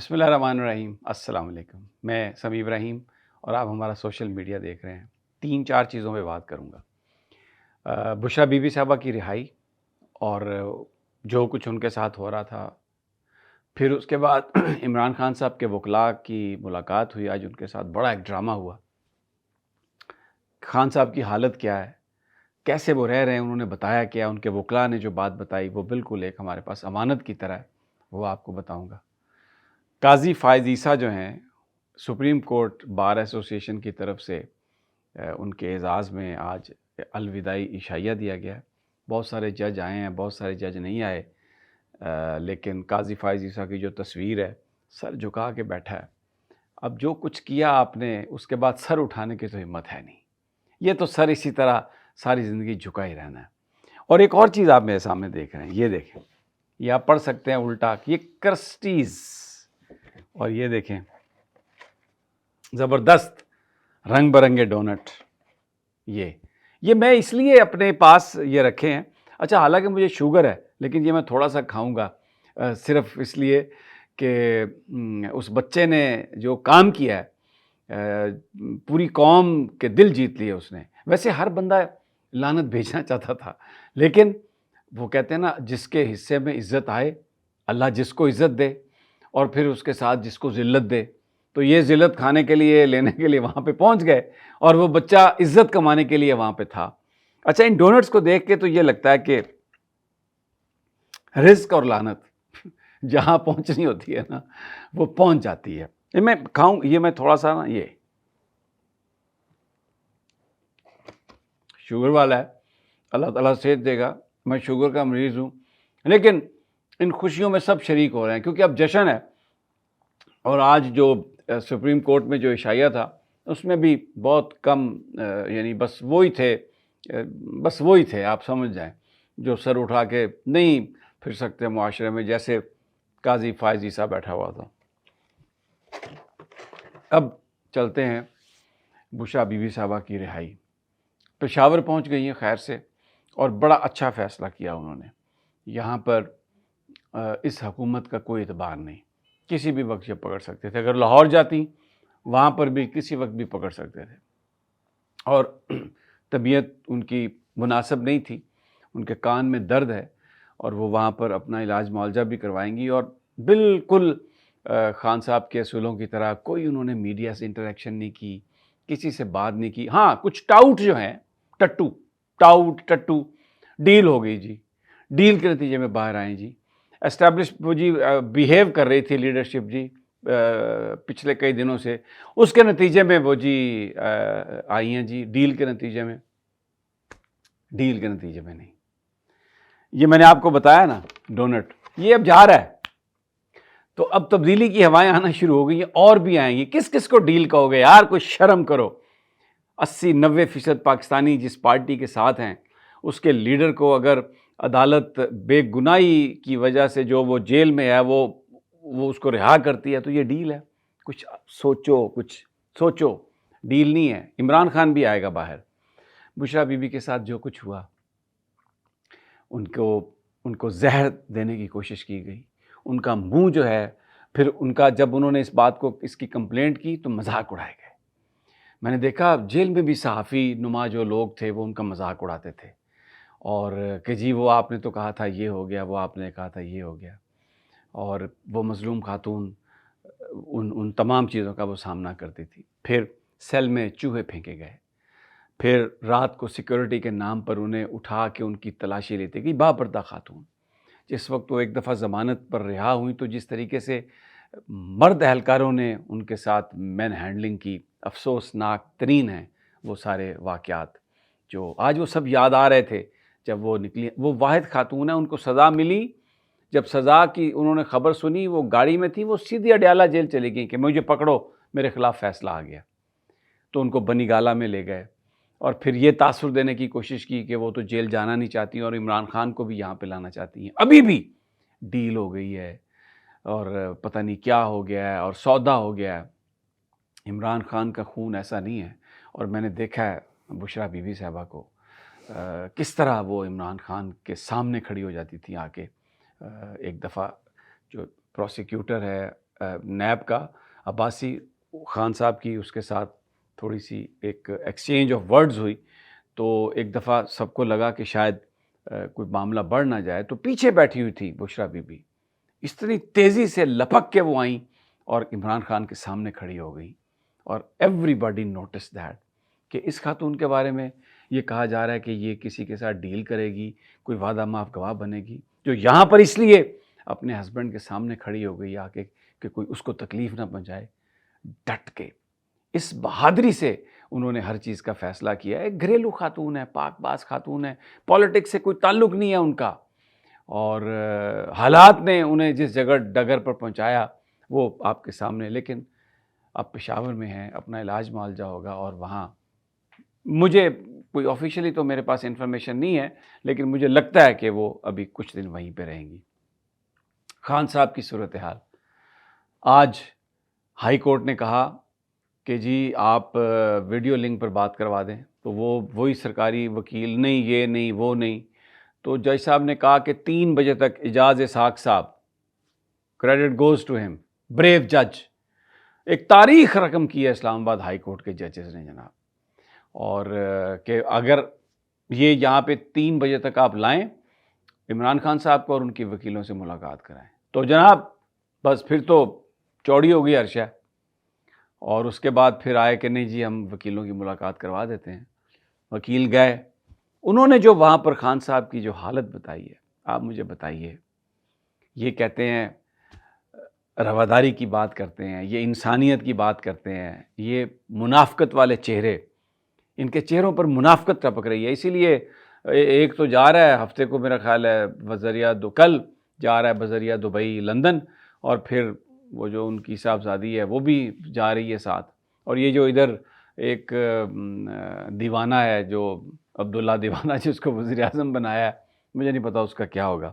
بسم اللہ الرحمن الرحیم۔ السلام علیکم، میں سمیع ابراہیم اور آپ ہمارا سوشل میڈیا دیکھ رہے ہیں۔ 3-4 چیزوں پہ بات کروں گا۔ بشریٰ بی بی صاحبہ کی رہائی اور جو کچھ ان کے ساتھ ہو رہا تھا، پھر اس کے بعد عمران خان صاحب کے وکلاء کی ملاقات ہوئی، آج ان کے ساتھ بڑا ایک ڈرامہ ہوا۔ خان صاحب کی حالت کیا ہے، کیسے وہ رہ رہے ہیں، انہوں نے بتایا کیا، ان کے وکلاء نے جو بات بتائی وہ بالکل ایک ہمارے پاس امانت کی طرح ہے، وہ آپ کو بتاؤں گا۔ قاضی فائز عیسیٰ جو ہیں، سپریم کورٹ بار ایسوسی ایشن کی طرف سے ان کے اعزاز میں آج الوداعی عشائیہ دیا گیا ہے۔ بہت سارے جج آئے ہیں، بہت سارے جج نہیں آئے، لیکن قاضی فائز عیسیٰ کی جو تصویر ہے، سر جھکا کے بیٹھا ہے۔ اب جو کچھ کیا آپ نے، اس کے بعد سر اٹھانے کی تو ہمت ہے نہیں، یہ تو سر اسی طرح ساری زندگی جھکا ہی رہنا ہے۔ اور ایک اور چیز آپ میرے سامنے دیکھ رہے ہیں، یہ دیکھیں، یہ آپ پڑھ سکتے ہیں الٹا، یہ کرسٹیز، اور یہ دیکھیں زبردست رنگ برنگے ڈونٹ۔ یہ میں اس لیے اپنے پاس یہ رکھے ہیں، اچھا حالانکہ مجھے شوگر ہے لیکن یہ میں تھوڑا سا کھاؤں گا، صرف اس لیے کہ اس بچے نے جو کام کیا ہے، پوری قوم کے دل جیت لیے اس نے۔ ویسے ہر بندہ لعنت بھیجنا چاہتا تھا، لیکن وہ کہتے ہیں نا، جس کے حصے میں عزت آئے، اللہ جس کو عزت دے اور پھر اس کے ساتھ جس کو ذلت دے، تو یہ ذلت کھانے کے لیے، لینے کے لیے وہاں پہ پہنچ گئے، اور وہ بچہ عزت کمانے کے لیے وہاں پہ تھا۔ اچھا، ان ڈونٹس کو دیکھ کے تو یہ لگتا ہے کہ رزق اور لعنت جہاں پہنچنی ہوتی ہے نا، وہ پہنچ جاتی ہے۔ یہ میں کھاؤں، یہ میں تھوڑا سا نا، یہ شوگر والا ہے، اللہ تعالیٰ صحت دے گا، میں شوگر کا مریض ہوں، لیکن ان خوشیوں میں سب شریک ہو رہے ہیں کیونکہ اب جشن ہے۔ اور آج جو سپریم کورٹ میں جو عشائیہ تھا، اس میں بھی بہت کم، یعنی بس وہی تھے، آپ سمجھ جائیں، جو سر اٹھا کے نہیں پھر سکتے معاشرے میں، جیسے قاضی فائز عیسیٰ بیٹھا ہوا تھا۔ اب چلتے ہیں بشریٰ بی بی صاحبہ کی رہائی۔ پشاور پہنچ گئی ہیں خیر سے، اور بڑا اچھا فیصلہ کیا انہوں نے۔ یہاں پر اس حکومت کا کوئی اعتبار نہیں، کسی بھی وقت یہ پکڑ سکتے تھے، اگر لاہور جاتی وہاں پر بھی کسی وقت بھی پکڑ سکتے تھے، اور طبیعت ان کی مناسب نہیں تھی، ان کے کان میں درد ہے، اور وہ وہاں پر اپنا علاج معالجہ بھی کروائیں گی، اور بالکل خان صاحب کے اصولوں کی طرح کوئی انہوں نے میڈیا سے انٹریکشن نہیں کی، کسی سے بات نہیں کی۔ ہاں، کچھ ٹاؤٹ جو ہیں، ٹٹو ڈیل ہو گئی جی، ڈیل کے نتیجے میں باہر آئیں جی، اسٹیبلش وہ جی بیہیو کر رہی تھی لیڈرشپ جی پچھلے کئی دنوں سے، اس کے نتیجے میں وہ جی آئی ہیں جی، ڈیل کے نتیجے میں نہیں۔ یہ میں نے آپ کو بتایا نا، ڈونٹ، یہ اب جا رہا ہے، تو اب تبدیلی کی ہوائیں آنا شروع ہو گئی ہیں، اور بھی آئیں گی۔ کس کس کو ڈیل کہو گے یار، کوئی شرم کرو۔ 80-90% پاکستانی جس پارٹی کے ساتھ ہیں، اس کے لیڈر کو اگر عدالت بے گناہی کی وجہ سے جو وہ جیل میں ہے، وہ اس کو رہا کرتی ہے، تو یہ ڈیل ہے۔ کچھ سوچو، ڈیل نہیں ہے۔ عمران خان بھی آئے گا باہر۔ بشریٰ بی بی کے ساتھ جو کچھ ہوا، ان کو زہر دینے کی کوشش کی گئی، ان کا منہ جو ہے، پھر ان کا جب انہوں نے اس کی کمپلینٹ کی تو مذاق اڑائے گئے۔ میں نے دیکھا جیل میں بھی صحافی نما جو لوگ تھے، وہ ان کا مذاق اڑاتے تھے، اور کہ جی وہ آپ نے تو کہا تھا یہ ہو گیا، وہ آپ نے کہا تھا یہ ہو گیا، اور وہ مظلوم خاتون ان تمام چیزوں کا وہ سامنا کرتی تھی۔ پھر سیل میں چوہے پھینکے گئے، پھر رات کو سیکورٹی کے نام پر انہیں اٹھا کے ان کی تلاشی لیتے گئی، باپردہ خاتون۔ جس وقت وہ ایک دفعہ ضمانت پر رہا ہوئی تو جس طریقے سے مرد اہلکاروں نے ان کے ساتھ مین ہینڈلنگ کی، افسوسناک ترین ہیں وہ سارے واقعات، جو آج وہ سب یاد آ رہے تھے جب وہ نکلی۔ وہ واحد خاتون ہیں، ان کو سزا ملی، جب سزا کی انہوں نے خبر سنی، وہ گاڑی میں تھی، وہ سیدھی اڈیالہ جیل چلی گئی کہ مجھے پکڑو، میرے خلاف فیصلہ آ گیا۔ تو ان کو بنی گالہ میں لے گئے، اور پھر یہ تاثر دینے کی کوشش کی کہ وہ تو جیل جانا نہیں چاہتی اور عمران خان کو بھی یہاں پہ لانا چاہتی ہیں۔ ابھی بھی ڈیل ہو گئی ہے، اور پتہ نہیں کیا ہو گیا ہے، اور سودا ہو گیا ہے۔ عمران خان کا خون ایسا نہیں ہے، اور میں نے دیکھا ہے بشریٰ بی بی صاحبہ کو کس طرح وہ عمران خان کے سامنے کھڑی ہو جاتی تھی آ کے۔ ایک دفعہ جو پروسیکیوٹر ہے نیب کا عباسی خان صاحب کی اس کے ساتھ تھوڑی سی ایک ایکسچینج آف ورڈز ہوئی، تو ایک دفعہ سب کو لگا کہ شاید کوئی معاملہ بڑھ نہ جائے، تو پیچھے بیٹھی ہوئی تھی بشریٰ بی بی، اتنی تیزی سے لپک کے وہ آئیں اور عمران خان کے سامنے کھڑی ہو گئیں، اور ایوری باڈی نوٹس دیٹ کہ اس خاتون کے بارے میں یہ کہا جا رہا ہے کہ یہ کسی کے ساتھ ڈیل کرے گی، کوئی وعدہ معاف گواہ بنے گی، جو یہاں پر اس لیے اپنے ہسبینڈ کے سامنے کھڑی ہو گئی آ کے کہ کوئی اس کو تکلیف نہ پہنچائے، ڈٹ کے اس بہادری سے انہوں نے ہر چیز کا فیصلہ کیا. ایک گھریلو خاتون ہے، پاک باز خاتون ہے، پالیٹکس سے کوئی تعلق نہیں ہے ان کا، اور حالات نے انہیں جس جگہ ڈگر پر پہنچایا وہ آپ کے سامنے. لیکن آپ پشاور میں ہیں، اپنا علاج معالجہ ہوگا، اور وہاں مجھے کوئی آفیشیلی تو میرے پاس انفارمیشن نہیں ہے، لیکن مجھے لگتا ہے کہ وہ ابھی کچھ دن وہیں پہ رہیں گی. خان صاحب کی صورتحال، آج ہائی کورٹ نے کہا کہ جی آپ ویڈیو لنک پر بات کروا دیں، تو وہی سرکاری وکیل، نہیں یہ نہیں وہ نہیں، تو جج صاحب نے کہا کہ 3 بجے تک اعجاز اسحاق صاحب، کریڈٹ گوز ٹو ہم، بریو جج. ایک تاریخ رقم کی ہے اسلام آباد ہائی کورٹ کے ججز نے جناب، اور کہ اگر یہ یہاں پہ 3 بجے تک آپ لائیں عمران خان صاحب کو اور ان کی وکیلوں سے ملاقات کرائیں، تو جناب بس پھر تو چوڑی ہو گئی عرشہ. اور اس کے بعد پھر آئے کہ نہیں جی ہم وکیلوں کی ملاقات کروا دیتے ہیں. وکیل گئے، انہوں نے جو وہاں پر خان صاحب کی جو حالت بتائی ہے، آپ مجھے بتائیے، یہ کہتے ہیں رواداری کی بات کرتے ہیں، یہ انسانیت کی بات کرتے ہیں، یہ منافقت والے چہرے، ان کے چہروں پر منافقت ٹپک رہی ہے. اسی لیے ایک تو جا رہا ہے ہفتے کو، میرا خیال ہے بذریعہ کل جا رہا ہے بذریعہ دبئی لندن، اور پھر وہ جو ان کی صاحبزادی ہے وہ بھی جا رہی ہے ساتھ، اور یہ جو ادھر ایک دیوانہ ہے جو عبداللہ دیوانہ جس کو وزیر اعظم بنایا ہے، مجھے نہیں پتا اس کا کیا ہوگا.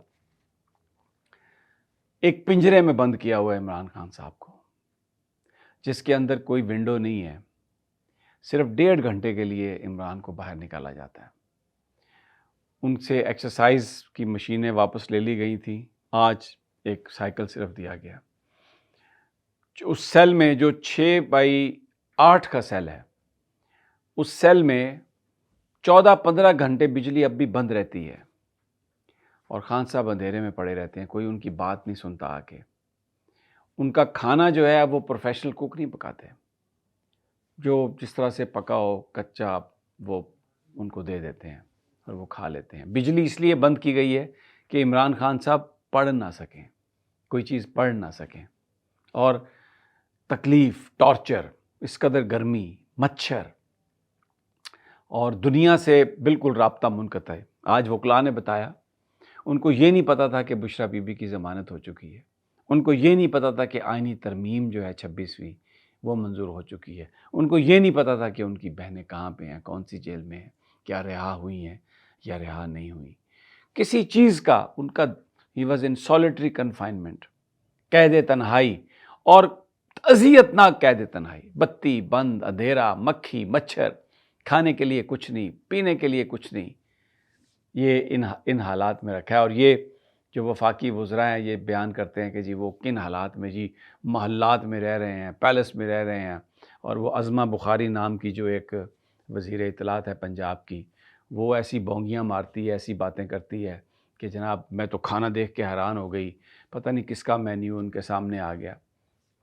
ایک پنجرے میں بند کیا ہوا ہے عمران خان صاحب کو، جس کے اندر کوئی ونڈو نہیں ہے. صرف 1.5 گھنٹے کے لیے عمران کو باہر نکالا جاتا ہے. ان سے ایکسرسائز کی مشینیں واپس لے لی گئی تھیں، آج ایک سائیکل صرف دیا گیا. اس سیل میں جو 6x8 کا سیل ہے، اس سیل میں 14-15 گھنٹے بجلی اب بھی بند رہتی ہے، اور خان صاحب اندھیرے میں پڑے رہتے ہیں، کوئی ان کی بات نہیں سنتا آ کے. ان کا کھانا جو ہے وہ پروفیشنل کوک نہیں پکاتے، جو جس طرح سے پکا ہو کچا وہ ان کو دے دیتے ہیں اور وہ کھا لیتے ہیں. بجلی اس لیے بند کی گئی ہے کہ عمران خان صاحب پڑھ نہ سکیں، کوئی چیز پڑھ نہ سکیں، اور تکلیف، ٹارچر، اس قدر گرمی، مچھر، اور دنیا سے بالکل رابطہ منقطع ہے. آج وکلاء نے بتایا ان کو یہ نہیں پتا تھا کہ بشریٰ بی بی کی ضمانت ہو چکی ہے، ان کو یہ نہیں پتا تھا کہ آئینی ترمیم جو ہے 26ویں وہ منظور ہو چکی ہے، ان کو یہ نہیں پتا تھا کہ ان کی بہنیں کہاں پہ ہیں، کون سی جیل میں ہیں، کیا رہا ہوئی ہیں یا رہا نہیں ہوئی. کسی چیز کا ان کا ہی واز ان سولیٹری کنفائنمنٹ، قید تنہائی، اور اذیت ناک قید تنہائی، بتی بند، اندھیرا، مکھی مچھر، کھانے کے لیے کچھ نہیں، پینے کے لیے کچھ نہیں. یہ ان حالات میں رکھا ہے. اور یہ جو وفاقی وزراء ہیں یہ بیان کرتے ہیں کہ جی وہ کن حالات میں، جی محلات میں رہ رہے ہیں، پیلس میں رہ رہے ہیں. اور وہ عظمہ بخاری نام کی جو ایک وزیر اطلاعات ہے پنجاب کی، وہ ایسی بونگیاں مارتی ہے، ایسی باتیں کرتی ہے کہ جناب میں تو کھانا دیکھ کے حیران ہو گئی، پتہ نہیں کس کا مینیو ان کے سامنے آ گیا.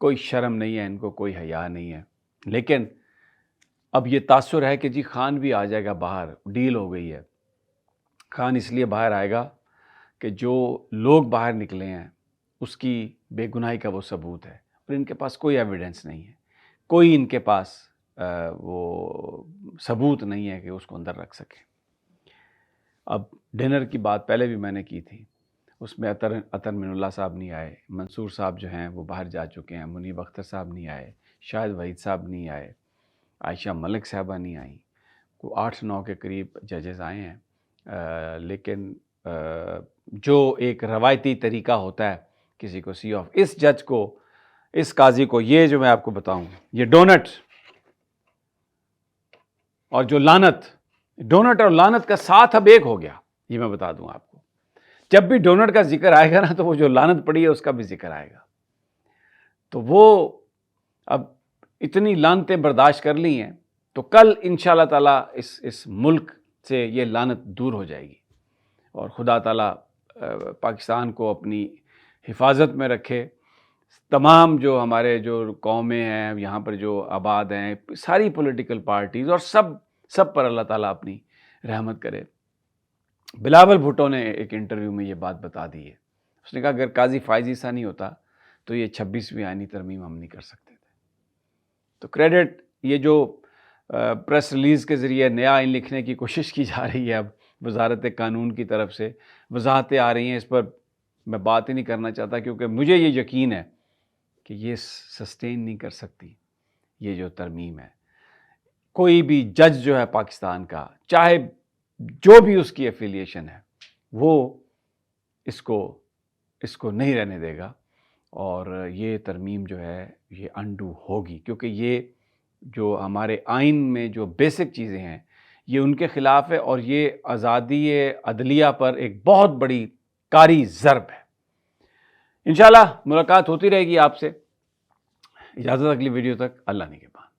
کوئی شرم نہیں ہے ان کو، کوئی حیا نہیں ہے. لیکن اب یہ تاثر ہے کہ جی خان بھی آ جائے گا باہر، ڈیل ہو گئی ہے. خان اس لیے باہر آئے گا کہ جو لوگ باہر نکلے ہیں اس کی بے گناہی کا وہ ثبوت ہے، اور ان کے پاس کوئی ایویڈنس نہیں ہے، کوئی ان کے پاس وہ ثبوت نہیں ہے کہ اس کو اندر رکھ سکے. اب ڈنر کی بات پہلے بھی میں نے کی تھی، اس میں عطر من اللہ صاحب نہیں آئے، منصور صاحب جو ہیں وہ باہر جا چکے ہیں، منیب اختر صاحب نہیں آئے، شاہد وحید صاحب نہیں آئے، عائشہ ملک صاحبہ نہیں آئیں، کو 8-9 کے قریب ججز آئے ہیں. لیکن جو ایک روایتی طریقہ ہوتا ہے کسی کو سی آف، اس جج کو، اس قاضی کو، یہ جو میں آپ کو بتاؤں، یہ ڈونٹ اور جو لعنت، ڈونٹ اور لعنت کا ساتھ اب ایک ہو گیا. یہ میں بتا دوں آپ کو، جب بھی ڈونٹ کا ذکر آئے گا نا تو وہ جو لعنت پڑی ہے اس کا بھی ذکر آئے گا. تو وہ اب اتنی لعنتیں برداشت کر لی ہیں تو کل انشاءاللہ تعالیٰ اس ملک سے یہ لعنت دور ہو جائے گی، اور خدا تعالیٰ پاکستان کو اپنی حفاظت میں رکھے. تمام جو ہمارے جو قومیں ہیں یہاں پر جو آباد ہیں، ساری پولیٹیکل پارٹیز اور سب پر اللہ تعالیٰ اپنی رحمت کرے. بلاول بھٹو نے ایک انٹرویو میں یہ بات بتا دی ہے. اس نے کہا اگر قاضی فائز عیسیٰ نہیں ہوتا تو یہ 26ویں آئینی ترمیم ہم نہیں کر سکتے تھے. تو کریڈٹ یہ جو پریس ریلیز کے ذریعے نیا آئین لکھنے کی کوشش کی جا رہی ہے، اب وزارت قانون کی طرف سے وضاحتیں آ رہی ہیں، اس پر میں بات ہی نہیں کرنا چاہتا کیونکہ مجھے یہ یقین ہے کہ یہ سسٹین نہیں کر سکتی یہ جو ترمیم ہے. کوئی بھی جج جو ہے پاکستان کا، چاہے جو بھی اس کی ایفیلیشن ہے، وہ اس کو نہیں رہنے دے گا، اور یہ ترمیم جو ہے یہ انڈو ہوگی، کیونکہ یہ جو ہمارے آئین میں جو بیسک چیزیں ہیں یہ ان کے خلاف ہے، اور یہ آزادی عدلیہ پر ایک بہت بڑی کاری ضرب ہے. انشاءاللہ ملاقات ہوتی رہے گی آپ سے. اجازت اگلی ویڈیو تک. اللہ نگہبان.